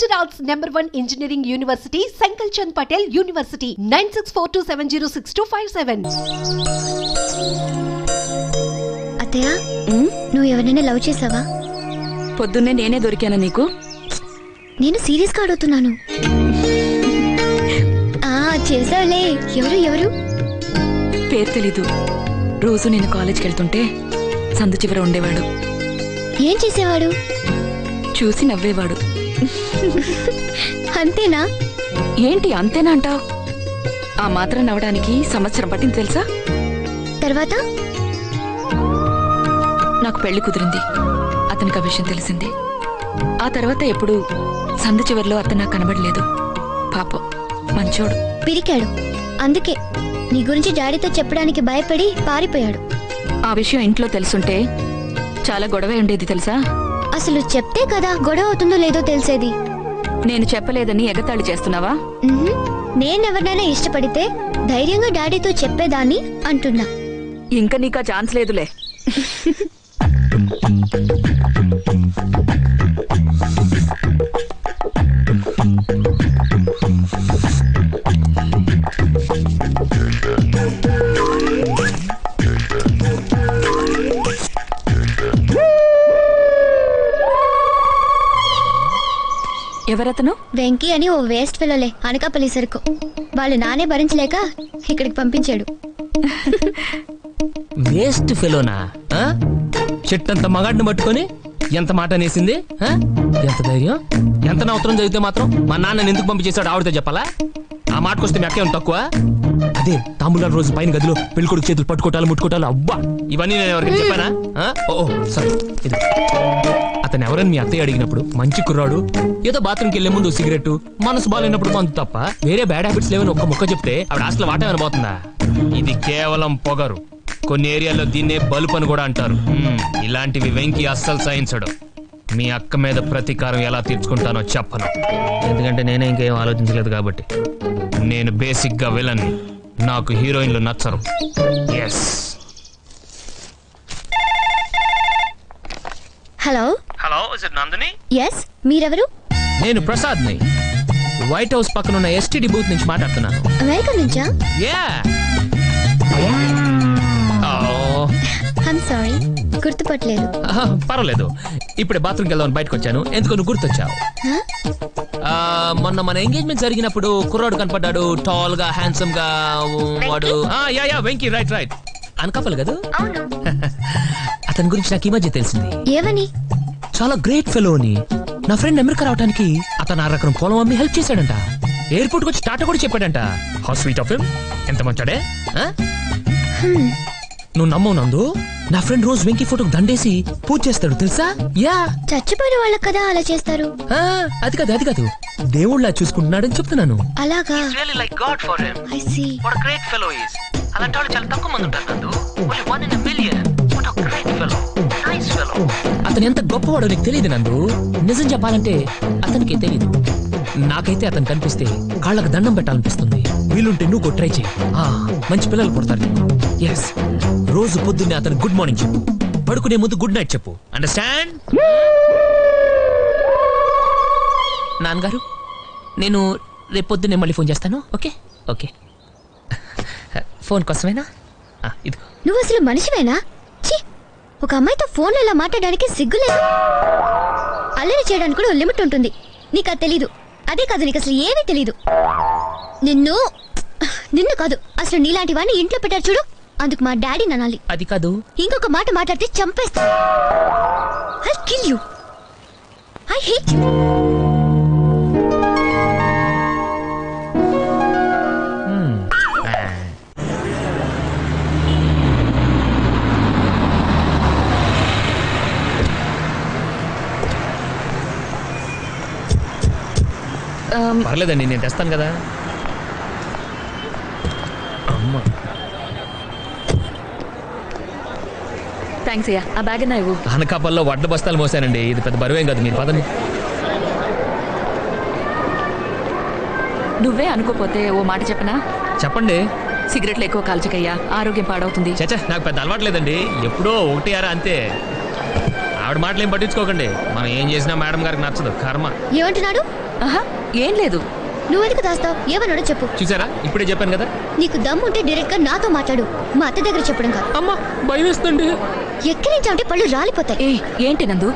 Gujarat's #1 engineering university, Sankal Chand Patel University, 9642706257. అత్తయ్య నువ్వు ఎవరైనా లవ్ చేసావా? పొద్దున్నే నేనే దొరికానా నీకు? నేను సీరియస్ గా అడుగుతున్నాను. చేసావులే. ఎవరు పేరు తెలీదు. రోజు నేను కాలేజ్కి వెళ్తుంటే సందు చివర ఉండేవాడు. ఏం చేసేవాడు? చూసి నవ్వేవాడు. అంతేనా? ఏంటి అంతేనా అంటావు? ఆ మాత్రం నవ్వడానికి సంవత్సరం పట్టింది తెలుసా? తర్వాత నాకు పెళ్లి కుదిరింది. అతనికి ఆ విషయం తెలిసింది. ఆ తర్వాత ఎప్పుడు సందు చివరిలో అతను నాకు కనబడలేదు. పాపం మంచోడు. పిరికాడు. అందుకే నీ గురించి డాడీతో చెప్పడానికి భయపడి పారిపోయాడు. ఆ విషయం ఇంట్లో తెలుసుంటే చాలా గొడవ ఉండేది తెలుసా? అసలు చెప్తే కదా గొడవ అవుతుందో లేదో తెలిసేది. నేను చెప్పలేదని ఎగతాళి చేస్తున్నావా? నేనెవరినైనా ఇష్టపడితే ధైర్యంగా డాడీతో చెప్పేదాన్ని అంటున్నా. ఇంకా నీకా ఛాన్స్ లేదులే. ఎవరతను? వెంకీ అని ఓ వేస్ట్ ఫెలోలే, అనకాపల్లి సరుకు. వాళ్ళు నానే భరించలేక ఇక్కడికి పంపించాడు. వేస్ట్ ఫెలోనా? చెట్టంత మగాడిని పట్టుకొని ఎంత మాట అనేసింది? ఎంత ధైర్యం! ఎంత నవసరం జరిగితే మాత్రం మా నాన్నని ఎందుకు పంపించేశాడు ఆవిడతో చెప్పాలా? ఆ మాటకొస్తే మీ అక్కేం తక్కువ? అదే తాంబూలాల రోజు పైన గదిలో పెళ్ళికొడుకు చేతులు పట్టుకోటాలు ముట్టుకోటాలు, అబ్బా ఇవన్నీ నేను ఎవరికి చెప్పానా? ఓ సరే, ఇది అతను ఎవరని మీ అత్తయ్య అడిగినప్పుడు మంచి కుర్రాడు, ఏదో బాత్రూమ్కి వెళ్లే ముందు సిగరెట్, మనసు బాగాలేనప్పుడు మందు తప్ప వేరే బ్యాడ్ హ్యాబిట్స్ లేవని ఒక్క ముక్క చెప్తే ఆవిడ అసలు వాట అనబోతుందా? ఇది కేవలం పొగరు. కొన్ని ఏరియాల్లో దీన్నే బల్బ్ అని కూడా అంటారు. ఇలాంటివి వెంకీ అస్సలు సహించడు. మీ అక్క మీద ప్రతీకారం ఎలా తీర్చుకుంటానో చెప్పను, ఎందుకంటే నేనే ఇంకేం ఆలోచించలేదు కాబట్టి. నేను బేసిక్ గా విలన్. నాకు హీరోయిన్లు నచ్చరు. Yes. Hello hello, is it Nandini? Yes, మీరెవరు? నేను ప్రసాద్ని. వైట్ హౌస్ పక్కన ఉన్న ఎస్టీడీ బూత్ నుంచి మాట్లాడుతున్నాను. అమెరికా నుంచా? యా. ఐమ్ సారీ, గుర్తుపట్టలేదు. పర్వాలేదు. ఇప్పుడే బాత్రూమ్కి వెళ్దామని బయటకు వచ్చాను. ఎందుకు నువ్వు గుర్తొచ్చావు? మొన్న మన ఎంగేజ్మెంట్ జరిగినప్పుడు కుర్రాడు కనపడ్డాడు, టాల్ గా, హ్యాండ్సమ్ గా. వాడు yeah Venky, right right. Anakapalli కదా? అతని గురించి నాకు ఈ మధ్య తెలిసింది. ఏమని? చాలా గ్రేట్ ఫెలో అని. నా ఫ్రెండ్ అమెరికా రావడానికి అతను 6 ఎకరం పొలం అమ్మి హెల్ప్ చేశాడంట. ఎయిర్పోర్ట్ వచ్చి టాటా కూడా చెప్పాడంట. How sweet of him. ఎంత మంచాడే. నువ్వు నమ్మవు నందు, నా ఫ్రెండ్ రోజు వెంకీ ఫోటోకి దండేసి పూజ చేస్తాడు తెలుసా? యా. చచ్చిపోయిన వాళ్ళకి కదా అలా చేస్తారు. అది కాదు, దేవుళ్ళ చూసుకుంటున్నాడని చెప్తున్నాను. అలాగా? I see. అలాంటి వాళ్ళు చాలా తక్కువ మంది ఉంటారు నందు. Only 1 in a million. What a great fellow. Nice fellow. అతను ఎంత గొప్పవాడో నీకు తెలియదు నందు. నిజం చెప్పాలంటే అతనికే తెలియదు. నాకైతే అతను కనిపిస్తే కాళ్ళకు దండం పెట్టాలనిపిస్తుంది. వీలుంటే నువ్వు ట్రై చేయి. మంచి పిల్లలు పుడతారు నీకు. ఎస్. రోజు పొద్దున్నే అతను గుడ్ మార్నింగ్ చెప్పు, పడుకునే ముందు గుడ్ నైట్ చెప్పు. అండర్స్టాండ్? నాన్నగారు, నేను రేపు పొద్దున్నే మళ్ళీ ఫోన్ చేస్తాను. Okay okay. ఫోన్ కోసమేనా? ఇది. నువ్వు అసలు మనిషివేనా? ఒక అమ్మాయితో ఫోన్లో ఇలా మాట్లాడడానికి సిగ్గులేదు. అల్లరి చేయడానికి కూడా లిమిట్ ఉంటుంది. నీకు అది తెలీదు. అదే కాదు, నీకు అసలు ఏమీ తెలీదు. నిన్ను కాదు, అసలు నీలాంటి వాడిని ఇంట్లో పెట్టారు చూడు, అందుకు మా డాడీ ననాలి. అది కాదు, ఇంకొక మాట మాట్లాడితే చంపేస్తా. I kill you. I hate you. పర్లేదండి, నేను తెస్తాను కదా. అమ్మా, థ్యాంక్స్ అయ్యా. ఆ బ్యాగ్ నా ఇవ్వు. అనకాపల్లో వడ్ల బస్తాలు మోసానండి. ఇది పెద్ద బరువేం కాదు. మీరు పదండి. నువ్వే అనుకోపోతే ఓ మాట చెప్పనా? చెప్పండి. సిగరెట్లు ఎక్కువ కాల్చకయ్యా, ఆరోగ్యం పాడవుతుంది. చచ్చా, నాకు పెద్ద అలవాట్లేదండి. ఎప్పుడో 1 అంతే. ఆవిడ మాటలు ఏం పట్టించుకోకండి. మనం ఏం చేసినా మేడం గారికి నచ్చదు. కర్మ. ఏమంటున్నాడు? ఆహా, ఏం లేదు. నువ్వెందుకు దాస్తావు? ఏమన్నాడో చెప్పు. చూసారా, ఇప్పుడే చెప్పాను కదా. నీకు దమ్ము ఉంటే డైరెక్ట్ గా నాతో మాట్లాడు, మా అత్త దగ్గర చెప్పడం కాదు. అమ్మా భయం వేస్తుంది. ఎక్కిరించామంటే పళ్ళు రాలిపోతాయి. ఏ ఏంటి నందు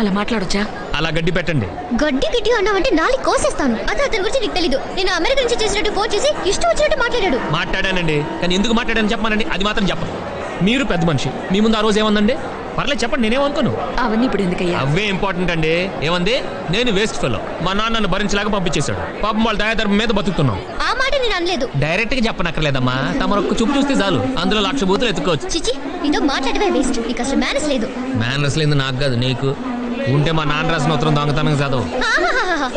అలా మాట్లాడొచ్చా? అలా గడ్డి పెట్టండి. గడ్డి అన్నావంటే నాలి కోసేస్తాను. అదే అతని గురించి నీకు తెలీదు. నేను అమెరికా నుంచి చేసినట్టు ఫోన్ చేసి ఇష్టం వచ్చినట్టు మాట్లాడాడు. మాట్లాడానండి, కానీ ఎందుకు మాట్లాడాను చెప్పమానండి. అది మాత్రం చెప్పను. మీరు పెద్ద మనిషి, మీ ముందు ఆ రోజు ఏమందండి? పర్లేదు చెప్పండి, నేనేమనుకోను. అవన్నీ ఇప్పుడు ఎందుకయ్యా? అవే ఇంపార్టెంట్ అండి. ఏమంది? నేను వేస్ట్ ఫెలో, మా నాన్నను భరించలేక పంపించేశాడు. పాపం వాళ్ళ దయాధర్మం మీద బతుకుతున్నాం. ఆ మాట నేను అనలేదు. డైరెక్ట్ గా చెప్పనక్కర్లేదమ్మా, తమరు ఒక్క చూపు చూస్తే చాలు, అందులో 1,00,000 బూతులు ఎత్తుకోవచ్చు. చిచి, నీతో మాట్లాడమే వేస్ట్. నీకు అసలు మేనస్ లేదు. మేనర్స్ లేదు నాకు కాదు, నీకు ఉంటే మా నాన్న రాసిన ఉత్తరం దొంగతనం చదవు. ఆహాహాహా.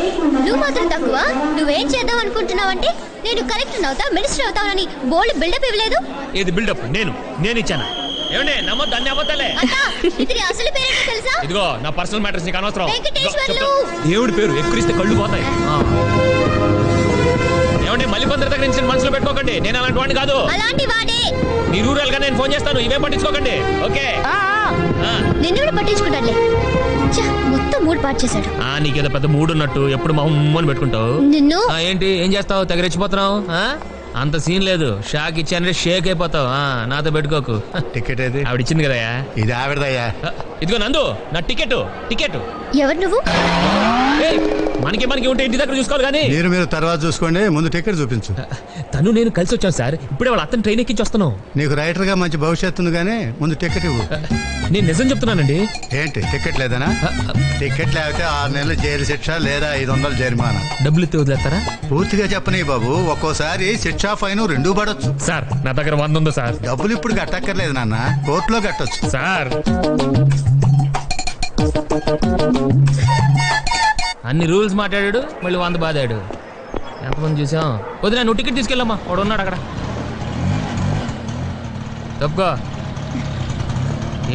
నువ్వు మాత్రం తక్కువ. నువ్వేం చేద్దాం అనుకుంటున్నావంటే నేను కలెక్టర్ అవుతా, మినిస్టర్ అవుతానని బోల్డ్ బిల్డప్ ఇవ్వలేదు. ఏది బిల్డప్? నేను ఇచ్చాను. ఏమండి నమ్మొద్దు, అన్ని అబద్ధాలే. ఇతని అసలు పేరేంటో తెలుసా? ఇదిగో నా పర్సనల్ మ్యాటర్స్ నీకు అనవసరం. వెంకటేశ్వర్లు. దేవుడి పేరు ఎక్కురిస్తే కళ్ళు పోతాయి. ఏమండి మళ్ళీ కొందరి దగ్గర నుంచి మనసులో పెట్టుకోకండి, నేను అలాంటి వాడిని కాదు. అలాంటి వాడే. మీ రూరల్ గా నేను ఫోన్ చేస్తాను, ఇవేం పట్టించుకోకండి. ఓకే నిన్ను కూడా పట్టించుకుంటాడులే. మొత్తం మూడు పాటు చేశాడు. నీకేదో పెద్ద మూడు ఉన్నట్టు ఎప్పుడు మా ఉమ్మని పెట్టుకుంటావు. నిన్ను ఏంటి ఏం చేస్తావు? తెగ రెచ్చిపోతున్నావు. అంత సీన్ లేదు, షాక్ ఇచ్చానంటే షేక్ అయిపోతావు. నాతో పెట్టుకోకు. టికెట్ ఏది? ఆవిడ ఇచ్చింది కదయ్యా. ఇది ఆవిడదయ్యా. ఇదిగో నందు, నా టికెట్. ఎవరు నువ్వు? మనకి ఉంటే ఇంటి దగ్గర చూసుకోవాలి కానీ. మీరు తర్వాత చూసుకోండి, ముందు టికెట్ చూపించు. తను నేను కలిసి వచ్చాను సార్, ఇప్పుడే వాళ్ళ అతను ట్రైన్ ఎక్కించి వస్తున్నాం. నీకు రైటర్ గా మంచి భవిష్యత్తు ఉంది కానీ ముందు టికెట్ ఇవ్వు. నేను నిజం చెప్తున్నానండి. ఏంటి టికెట్ లేదనా? టికెట్ లేకపోతే 6 నెలలు జైలు శిక్ష లేదా 500 జరిమానా. డబ్బులు ఇస్తే వదిలేస్తారా? పూర్తిగా చెప్పని బాబు, ఒక్కోసారి శిక్ష ఫైన్ 2 పడొచ్చు. సార్ నా దగ్గర 100 ఉంది సార్. డబ్బులు ఇప్పుడు కట్టక్కర్లేదు నాన్న, కోర్టులో కట్టొచ్చు. సార్ అన్ని రూల్స్ మాట్లాడాడు, మళ్ళీ 100 బాధాడు. ఎంతమంది చూసాం. వదిలే, నువ్వు టికెట్ తీసుకెళ్ళమ్మా, వాడు ఉన్నాడు అక్కడ. తప్పుకో.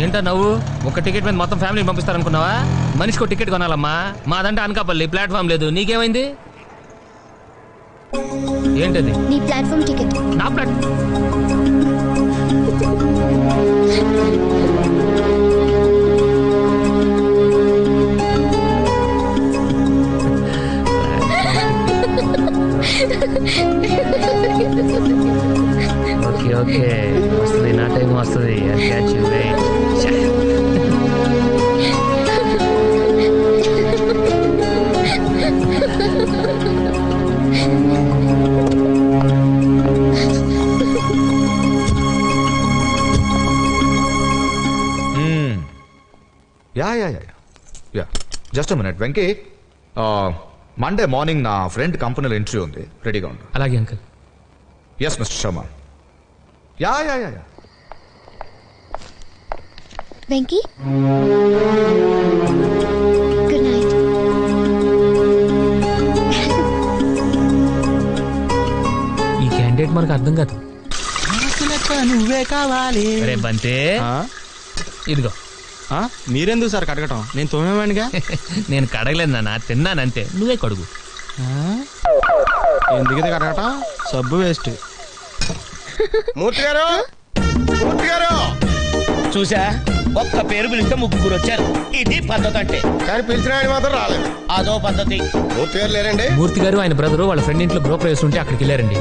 ఏంటో నవ్వు? ఒక టికెట్ మీద మొత్తం ఫ్యామిలీ పంపిస్తారనుకున్నావా? మనిషికి ఒక టికెట్ కొనాలమ్మా. మాదంటే అనకాపల్లి, ప్లాట్ఫామ్ లేదు. నీకేమైంది? ఏంటది? నీ ప్లాట్ఫామ్ టికెట్. నా ప్లాట్ఫామ్. ఓకే వస్తుంది, నా టైం వస్తుంది. Yeah just minute Venky. Monday morning నా ఫ్రెండ్ కంపెనీలో ఇంటర్వ్యూ ఉంది, రెడీగా ఉంది. అలాగే uncle. Yes mister Sharma. Yeah Venky, good night. ఈ క్యాండిడేట్ మనకు అర్థం కాదు. నువ్వే కావాలి. అరే బంతే, ఇదిగో. మీరెందుకు సార్ కడగటం? నేను తోమేవాడిగా. నేను కడగలేదు నాన్న, తిన్నానంతే. నువ్వే కడుగు. ఎందుకు కడగటం? సబ్బు వేస్ట్. మూర్తి గారు చూసా, ఒక్క పేరు పిలిస్తే 3 వచ్చారు. ఇది పద్ధతి అంటే. కానీ పిలిచిన ఆయన మాత్రం రాలేదు. అదో పద్ధతి. మూర్తి గారు లేరండి? మూర్తి గారు ఆయన బ్రదరు వాళ్ళ ఫ్రెండ్ ఇంట్లో గృహప్రవేశం ఉంటే అక్కడికి వెళ్ళారండి.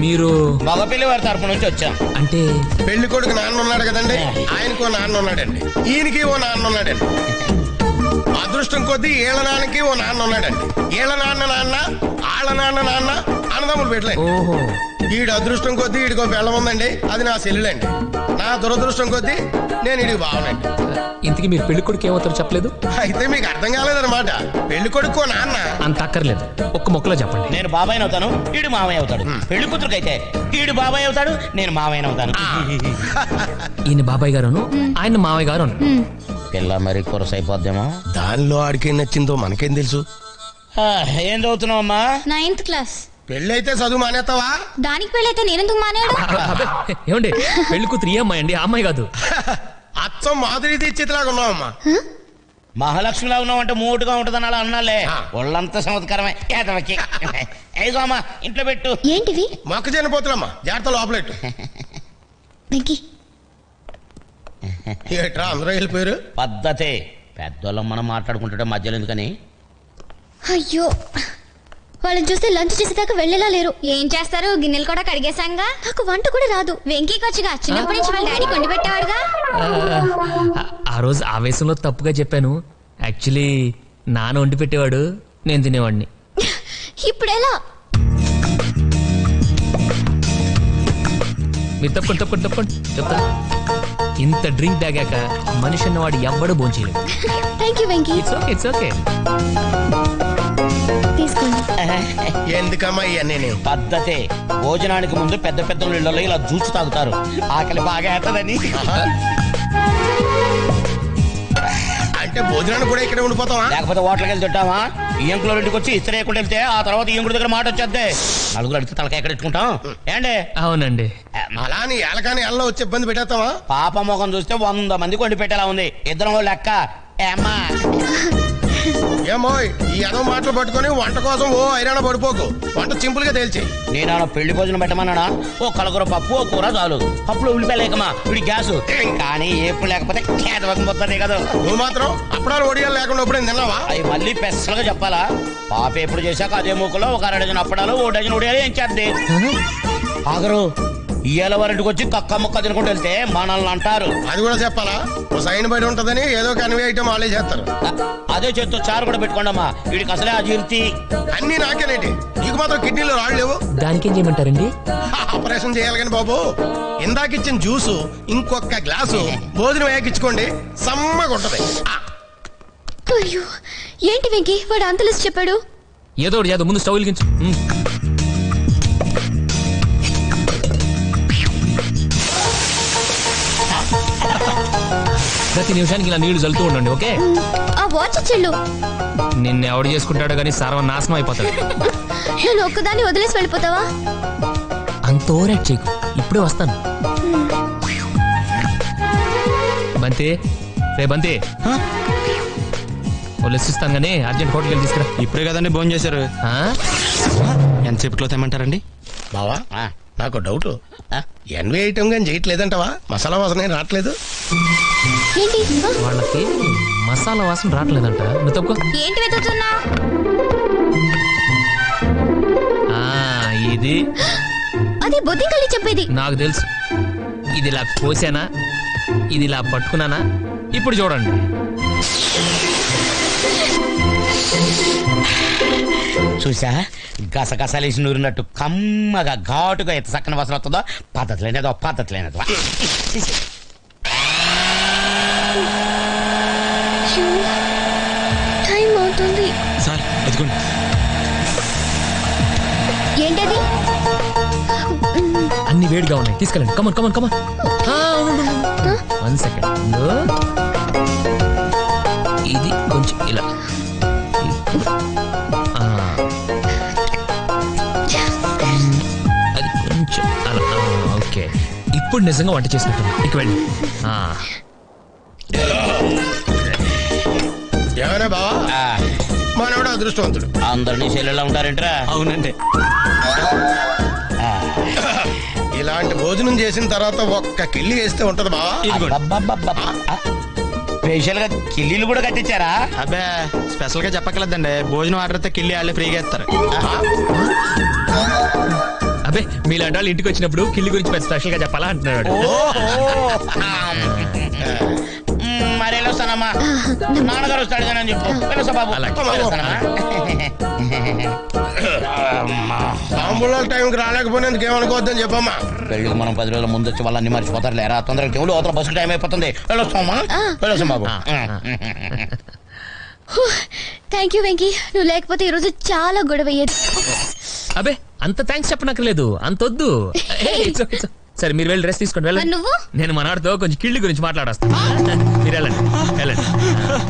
మీరు? మగపిల్లి వారి తరపు నుంచి వచ్చాం. అంటే పెళ్లి కొడుకు నాన్న ఉన్నాడు కదండి, ఆయనకు ఓ నాన్న ఉన్నాడండి, ఈయనకి ఓ నాన్న ఉన్నాడండి. అదృష్టం కొద్దీ ఏళ్ల నాన్నకి ఓ నాన్న ఉన్నాడండి. ఏళ్ల నాన్న ఆళ్ళ నాన్న అన్నదమ్ములు పెట్టలేదు. ఓహో. ఈడు అదృష్టం కొద్దీ ఈడికో బెల్లం ఉందండి, అది నా సెల్లులండి. నా దురదృష్టం కొద్దీ నేను ఈడికి బావనండి. ఇంతకీ మీరు పెళ్లి కొడుకు ఏమవుతారో చెప్పలేదు? అయితే మీకు అర్థం కాలేదన్నమాట. పెళ్లి కొడుకు నాన్న. అంత అక్కర్లేదు, ఒక్క మొక్కలో చెప్పండి. నేను బాబాయ్ అవుతాను, ఈడు మామయ్య అవుతాడు. పెళ్లి కూతురుకైతే ఈడు బాబాయ్ అవుతాడు, నేను మామయ్య అవుతాను. ఈయన బాబాయ్ గారు, ఆయన మావయ్య గారు. పిల్ల మరి కొరసైపోద్దేమో. దానిలో ఆడికేం నచ్చిందో మనకేం తెలుసు. ఏం చదువుతున్నావు అమ్మా? 9th class. పెళ్లి అయితే చదువు మానేస్తావా? దానికి పెళ్ళైతే నేనెందుకు మానేడు? ఏమండి, పెళ్లి కూతురు ఈ అమ్మాయి అండి, ఆ అమ్మాయి కాదు. అచ్చం మాధురి దీక్షితులాగా ఉన్నావమ్మా. మహాలక్ష్మిలా ఉన్నావు అంటే మూటుగా ఉంటుందని అలా అన్నాలే. ఒళ్ళంతా చమత్కారమే. ఏగో అమ్మా, ఇంట్లో పెట్టు. ఏంటివి? మొక్కజొన్న పోతులమ్మా, జాగ్రత్త లోపలెట్టు. వెంకీ, ఏట్రా అందరూ వెళ్ళిపోయారు? పద్ధతే. పెద్దోళ్ళం మనం మాట్లాడుకుంటుంటే మధ్యలో ఎందుకని. అయ్యో వాళ్ళని చూస్తే లంచ్ చేసేదాకా వెళ్ళేలా లేరు. ఏం చేస్తారు, గిన్నెలు కూడా కడిగేశాంగా. నాకు వంట కూడా రాదు. వెంకీకి వచ్చుగా, చిన్నప్పటి నుంచి వాళ్ళ డాడీ కొండి పెట్టేవాడుగా. ఆ రోజు ఆవేశంలో తప్పుగా చెప్పాను. యాక్చువల్లీ నాన్న వండి పెట్టేవాడు, నేను తినేవాడిని. ఇప్పుడు ఎలా? మీరు తప్పకుండా చెప్తా. ఇంత డ్రింక్ తాగాక మనిషి అన్నవాడు ఎవ్వడు భోంచేయలేదు. Thank you Venky. It's okay. తీసుకోండి. ఎందుకమ్మా ఇవన్నీ? పద్ధతే. భోజనానికి ముందు పెద్ద పెద్ద ఇళ్లలో ఇలా జ్యూస్ తాగుతారు, ఆకలి బాగా అవుతుందని. అంటే భోజనానికి కూడా ఇక్కడ ఉండిపోతావా? లేకపోతే హోటల్కి వెళ్ళి తింటావా? ఈయంకులో ఇంటికి వచ్చి ఇస్త్రీ వేయకుండా వెళ్తే ఆ తర్వాత ఈయంకుడి దగ్గర మాట వచ్చేద్దే. నలుగురు అడిగితే తలకాయ ఎక్కడ ఎట్టుకుంటాం ఏండి? అవునండి. అలా అని ఏలకాని ఎల్లో వచ్చి ఇబ్బంది పెట్టేస్తావా? పాప ముఖం చూస్తే 100 మందికి వండి పెట్టేలా ఉంది. ఇద్దరం లెక్క. ఏమ్మా ఏమో ఈ ఎదో మాటలు పట్టుకొని వంట కోసం ఓ ఐరాణ పడిపోకు. వంట సింపుల్ గా తేల్చి. నేను పెళ్లి భోజనం పెట్టమన్నానా? ఓ కలగూర పప్పు, ఓ కూర చాలు. పప్పులో ఉల్లిపాయ లేకమా వీడి గ్యాస్. కానీ ఏపు లేకపోతే పోతుంది కదా. నువ్వు మాత్రం అప్పడాలు ఒడియాలు లేకుండా ఎప్పుడు తిన్నావా? అవి మళ్ళీ పెసలుగా చెప్పాలా? పాప ఎప్పుడు చేశాక అదే మూకలో ఒక 2 డజన్ అప్పడాలు, 1 డజన్ ఒడియాలు ఏం చేద్ది. ఆగరు ఇయ్యాల వారింటికి వచ్చి కక్క ముక్క తినుకుంటూ వెళ్తే మనల్ని అంటారు. అది కూడా చెప్పాలా? ఓ సైన్ బయట ఉంటదని ఏదో కన్వే ఐటమ్ వాళ్ళే చేస్తారు. అదే చేత్తో చారు కూడా పెట్టుకోండమ్మా. వీడికి అసలే అజీర్తి. అన్ని నాకేనేటి? నీకు మాత్రం కిడ్నీలో రాళ్ళు లేవు. దానికి ఏం చేయమంటారండి? ఆపరేషన్ చేయాలి కానీ బాబు. ఇందాకిచ్చిన జ్యూసు ఇంకొక గ్లాసు భోజనం వేయకిచ్చుకోండి, సమ్మగా ఉంటది. అయ్యో ఏంటి వెంకీ వాడు అంతలిసి చెప్పాడు? ఏదో ముందు స్టవ్ వెలిగించు. ప్రతి నిమిషానికి ఇలా నీళ్లు చల్లుతూ ఉండండి, ఓకే? ఆ వాచ్ చెల్లు నిన్ను ఎవడు చేసుకుంటాడో కానీ సర్వనాశనం అయిపోతాడు. నేను ఒక్కదాన్ని వదిలేసి వెళ్ళిపోతావా? అంత ఓవర్ చేయకు, ఇప్పుడే వస్తాను. బంతి, రే బంతి, ఇస్తాను కానీ అర్జెంట్ హోటల్కి వెళ్ళి తీసుకురా. ఇప్పుడే కదండి భోజనం చేశారు. ఎంతసేపట్లో తెమ్మంటారండి? బావా నాకు డౌట్. ఎన్వి ఐటమ్ కానీ చేయట్లేదంటవా? మసాలా వాసన ఏం రావట్లేదు. ఏంటి వాళ్ళకి మసాలా వాసన రావట్లేదంట. నువ్వు తప్పుకో. ఏంటి వెతుకుతున్నా? ఇది అది బొద్దింకల్లి చెప్పేది. నాకు తెలుసు. ఇది ఇలా కోసానా, ఇది ఇలా పట్టుకున్నానా? ఇప్పుడు చూడండి. చూసా గసగసాలేసి నూరినట్టు కమ్మగా ఘాటుగా ఎంత చక్కని వాసన వస్తుందో. పద్ధతి లేనిదో. టైం అవుతుంది సార్ ఎదుగుండి. ఏంటది? అన్ని వేడిగా ఉన్నాయి, తీసుకెళ్ళండి. కమన్. 1 సెకండ్. ఇది కొంచెం ఇలా. అది కొంచెం అలా. ఓకే, ఇప్పుడు నిజంగా వంట చేసినట్టు. ఇక వెళ్ళి. ఏమైనా బావా మనోడు అదృష్టవంతుడు. అందరినీ చెల్లెళ్ళ ఉంటారేంట్రా? అవునండి. ఇలాంటి భోజనం చేసిన తర్వాత ఒక్క కిళ్ళి వేస్తే ఉంటది బావా. స్పెషల్ గా కిల్లీలు కూడా కట్టించారా? అబ్బే స్పెషల్ గా చెప్పక్కలేదండి. భోజనం ఆర్డర్ అయితే కిల్లి వాళ్ళే ఫ్రీగా ఇస్తారు. అబ్బే మీలాంటి వాళ్ళు ఇంటికి వచ్చినప్పుడు కిల్లి గురించి స్పెషల్ గా చెప్పాలా అంటున్నాడు. మరి వెళ్ళొస్తానమ్మా. నాన్నగారు వస్తాడు కానీ అని చెప్పు. వెళ్ళొస్తా బాబు. బాంబులో టైంకి రాలేకపోయినందుకు ఏమనుకోవద్దని చెప్పమ్మా. పెళ్లికి మనం 10 రోజుల ముందు వచ్చి వాళ్ళని మర్చిపోతారు లేరా? తొందరగా చెవులు అవతల బస్సు టైం అయిపోతుంది. వెళ్ళొస్తామా? వెళ్ళొస్తాం బాబు. Thank you Venky. నువ్వు లేకపోతే ఈరోజు చాలా గొడవ అయ్యేది. అబ్బే అంత థ్యాంక్స్ చెప్పనక్కర్లేదు, అంతొద్దు. సరే మీరు వెళ్ళి డ్రెస్ తీసుకోండి, వెళ్ళండి. నువ్వు? నేను మనవాడితో కొంచెం కిళ్ళి గురించి మాట్లాడొస్తాను. మీరు వెళ్ళండి.